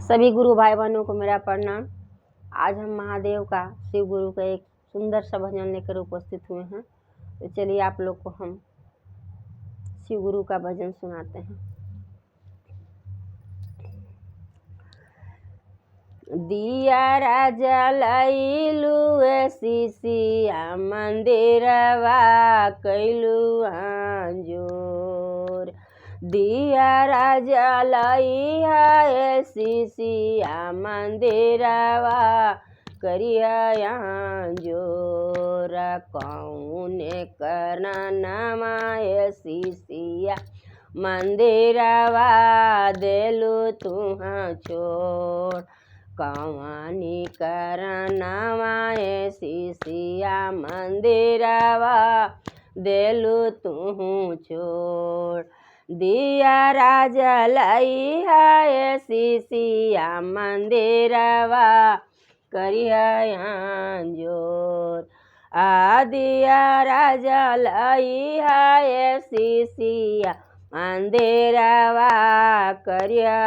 सभी गुरु भाई बहनों को मेरा प्रणाम। आज हम महादेव का, शिव गुरु का एक सुंदर सा भजन लेकर उपस्थित हुए हैं। तो चलिए आप लोग को हम शिव गुरु का भजन सुनाते हैं। दिया राजा लैलू सीसिया मंदिरवा कैलू जोर। दिया राजा लैया सीसिया मंदिरवा करिया जोर। कौन करना नमाय सीसिया मंदिरवा देलू तुहा छोड़। कवानी करनवाए सीसिया मंदिरवा देलू तुहू छोड़। दिया राजा लैया सीसिया मंदिरवा करिया जोर। दिया राजा लैया सीसिया मंदिरवा करिया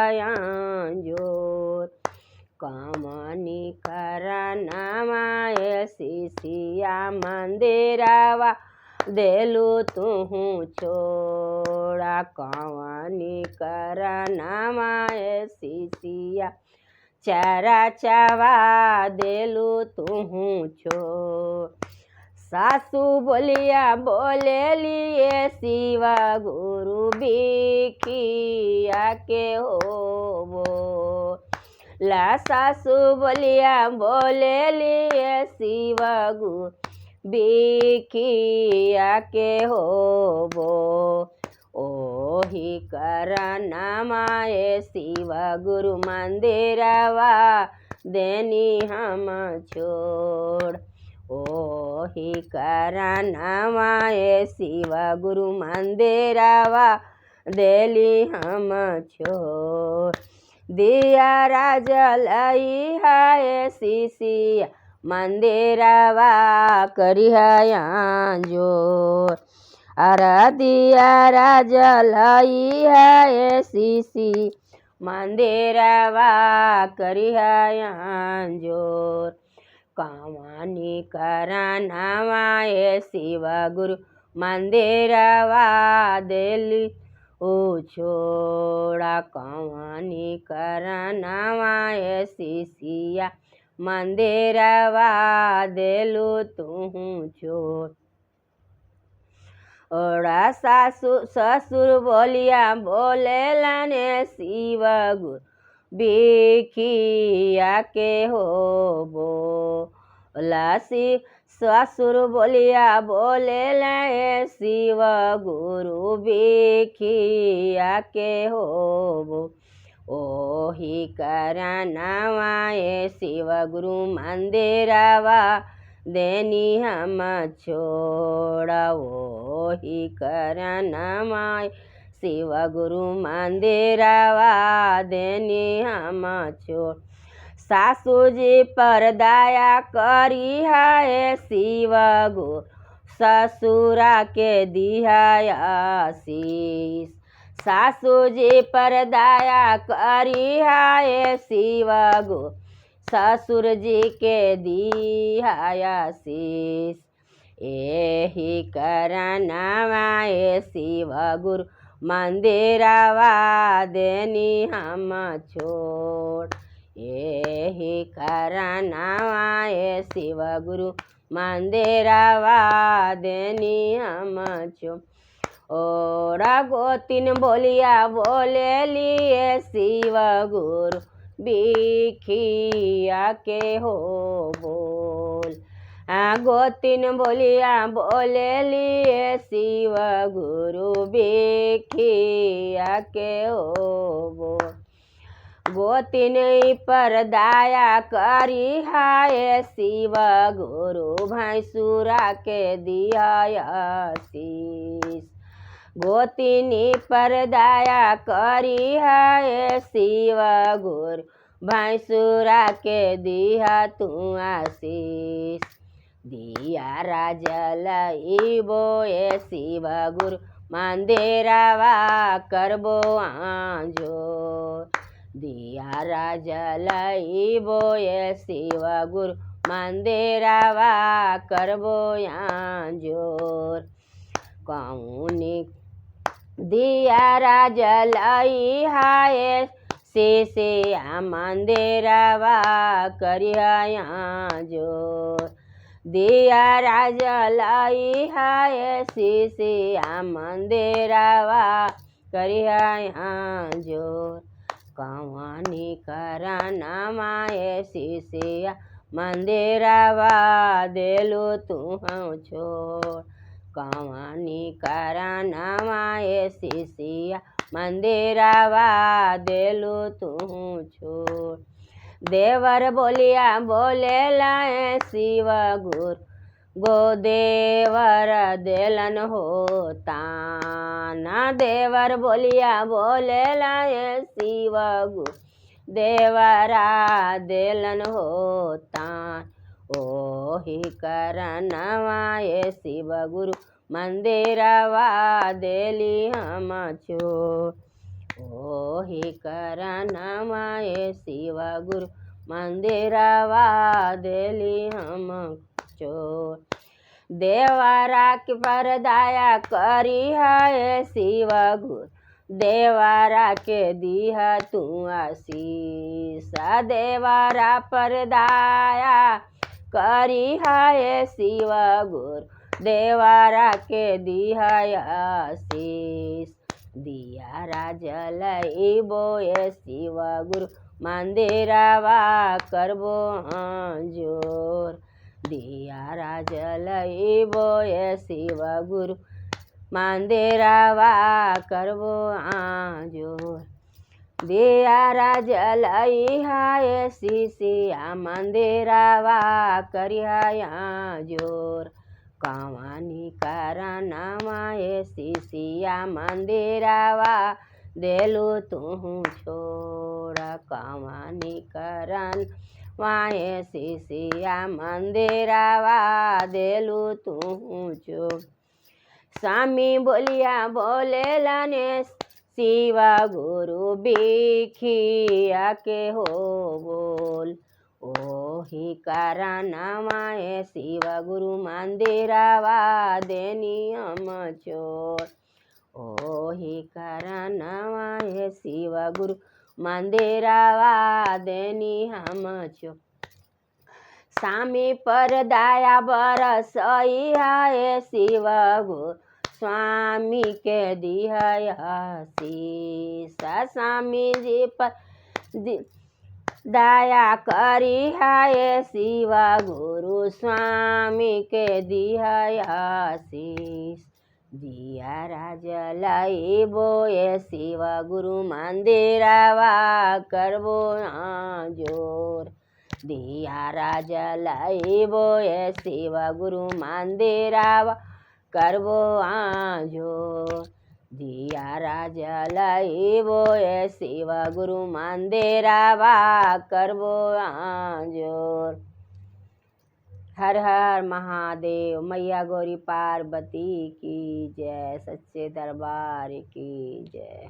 जोर। कमनी करनवाए सीसिया मंदिरवा देलू तुहू छोड़ा। कमनी करनवाए सीसिया चरचवा देलू तुहू छोड़। सासू बोलिया बोले लिए शिव गुरु बिखिया के हो ला। सासू बोलिया बोले लिए शिव गुरु बिखिया के हो ओही करनवाए शिव गुरु मंदिरवा देनी हम छोड़। ओही करनवाए शिव गुरु मंदिरवा देली हम छोड़। दिया राजा लैया सीसिया मंदिरवा करिया जोर। दिया राजा लैया सीसी मंदिरवा करिया जोर। कवानी करनवाए शिव गुरु मंदिरवा देली छोड़ा। कवानी करनवाए सीसिया मंदिरवा देलू तुहू छोड़। सासु ससुर बोलिया बोले लने शिव गुरु बिखिया के हो बोलासी। ससुर बोलिया बोले लने शिव गुरु बिखिया के हो ओही करनवाए शिव गुरु मंदिरवा देनी हम छोड़। ओही करनवाए शिव गुरु मंदिरवा देनी हम छोड़। सासू जी पर दया करी है शिव गुरु ससुरा के दिया आशीष। सासू जी पर दया करी है शिव गुरु ससुर जी के दिया आशीष। एही करनवाए शिव गुरु मंदिरवा देनी हम छोड़। एही करनवाए शिव गुरु मंदिरवा देनी हम छोड़। गोतिन बोलिया बोले लिए शिव गुरु बिखिया के हो बोल। गोतिन बोलिया बोले लिए शिव गुरु बिखिया के हो बोल। गोतिन पर दया करी है शिव गुरु भैंसुरा के दिया आशीष। गोतिनी पर दया करी है शिव गुरु भैंसुरा के दिया तू आशीष। दिया राजा लैबो शिव गुरु मंदिरवा करबो जोर। दिया राजलई बोए शिव गुरु मंदिरवा करबो जोर। कौनी दिया राजलई हाय शिष्या मंदिरवा करिया जोर। दिया राजलई हाय शिष्या मंदिरवा करिया जोर। कौनी करना माए शिष्या मंदिरवा देलु तू छोड़। कौनी करना माए शिष्या मंदिरवा देलु तू छोड़। देवर बोलिया बोले लाए शिव गुरु गो देवर देलन होता ना। देवर बोलिया बोले लाए शिव गुरु देवरा देलन होता। ओही करनवाए शिव गुरु मंदिरवा देली हम छोड़। ओही करनवाए शिव गुरु मंदिरवा देली हम छोड़। देवरा के पर दया करी है शिव गुरु देवरा के दीह तू आशीष। देवरा पर दया करी है शिव गुरु देवरा के दीह आशीष। दिया राजलई बोए शिव गुरु मंदिरवा करबो जोर। दिया राजलई बोए शिव गुरु मंदिरवा करबो जोर। दिया राजलई हाय शिष्या मंदिरवा करिया जोर। कौनी करना माए शिष्या मंदिरवा देलु तू छोड़। कौनी करन माए शिष्या मंदिरवा देलु तू छोड़। स्वामी बोलिया बोले लाने शिव गुरु बिखिया के हो बोल। ओही करना माए शिव गुरु मंदिरवा देनी हम छोड़। ओही करना माए शिव गुरु मंदिरवा देनी हम छोड़। स्वामी पर दया बरसई है शिव गुरु स्वामी के दीह आशीष। स्वामी जी पर दया करी है शिव गुरु स्वामी के दीह आशीष। दिया राजलई बोए शिव गुरु मंदिरवा करबो जोर। दिया राजलई बोए शिव गुरु मंदिरवा करबो जोर। दिया राजलई बोए शिव गुरु मंदिरवा करबो जोर। हर हर महादेव। मैया गौरी पार्वती की जय। सच्चे दरबार की जय।